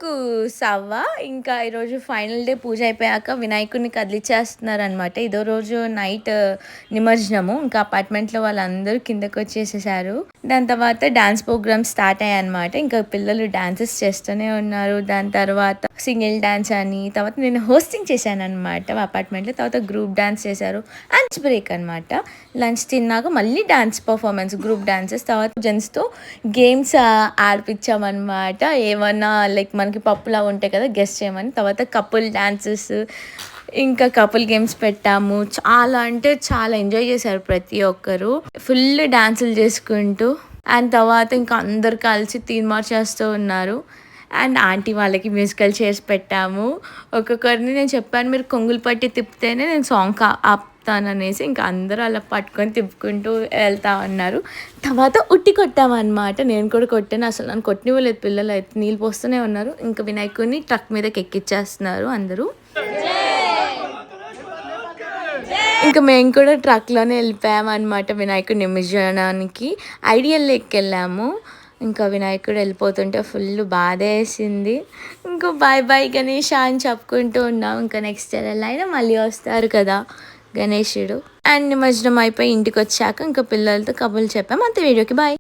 ఒక్కొక్క సవ్వ. ఇంకా ఈరోజు ఫైనల్ డే పూజ అయిపోయాక వినాయకుడిని కదిలిచ్చేస్తున్నారనమాట. ఇదో రోజు నైట్ నిమజ్జనము. ఇంకా అపార్ట్మెంట్‌లో వాళ్ళందరూ కిందకొచ్చేసేసారు. దాని తర్వాత డాన్స్ ప్రోగ్రామ్స్ స్టార్ట్ అయ్యాయన్నమాట. ఇంకా పిల్లలు డాన్సెస్ చేస్తూనే ఉన్నారు. దాని తర్వాత సింగిల్ డాన్స్ అని, తర్వాత నేను హోస్టింగ్ చేశాననమాట అపార్ట్మెంట్‌లో. తర్వాత గ్రూప్ డాన్స్ చేశారు. లంచ్ బ్రేక్ అనమాట. లంచ్ తిన్నాక మళ్ళీ డాన్స్ పర్ఫార్మెన్స్, గ్రూప్ డాన్సెస్, తర్వాత జెంట్స్‌తో గేమ్స్ ఆడిపించామన్నమాట. ఏమన్నా లైక్ మనకి పప్పులా ఉంటాయి కదా, గెస్ చేయమని. తర్వాత కపుల్ డాన్సెస్, ఇంకా కపుల్ గేమ్స్ పెట్టాము. చాలా అంటే చాలా ఎంజాయ్ చేశారు ప్రతి ఒక్కరు, ఫుల్ డాన్సులు చేసుకుంటూ. అండ్ తర్వాత ఇంకా అందరు కలిసి తీన్మార్ చేస్తూ ఉన్నారు. అండ్ ఆంటీ వాళ్ళకి మ్యూజికల్ చైర్స్ పెట్టాము. ఒక్కొక్కరిని నేను చెప్పాను, మీరు కొంగులు పట్టి తిప్పితేనే నేను సాంగ్ ఆపుతాననేసి. ఇంకా అందరూ అలా పట్టుకొని తిప్పుకుంటూ వెళ్తా ఉన్నారు. తర్వాత ఉట్టి కొట్టామన్నమాట. నేను కూడా కొట్టాను. అసలు నన్ను కొట్టనివ్వలేదు పిల్లలు. అయితే నీళ్ళు పోస్తూనే ఉన్నారు. ఇంకా వినాయకుడిని ట్రక్ మీదకి ఎక్కిచ్చేస్తున్నారు అందరూ. ఇంకా మేము కూడా ట్రక్‌లోనే వెళ్ళిపోయామన్నమాట వినాయకుడి నిమజ్జనానికి. ఐడియల్ లేక్‌కి వెళ్ళాము. ఇంకా వినాయకుడు వెళ్ళిపోతుంటే ఫుల్ బాధేసింది. ఇంకా బాయ్ బాయ్ గణేష అని చెప్పుకుంటూ ఉన్నాం. ఇంకా నెక్స్ట్ ఇయర్ ఎలా అయినా మళ్ళీ వస్తారు కదా గణేశుడు. అండ్ నిమజ్జనం అయిపోయి ఇంటికి వచ్చాక ఇంకా పిల్లలతో కబుర్లు చెప్పాము. అంతే. వీడియోకి బాయ్.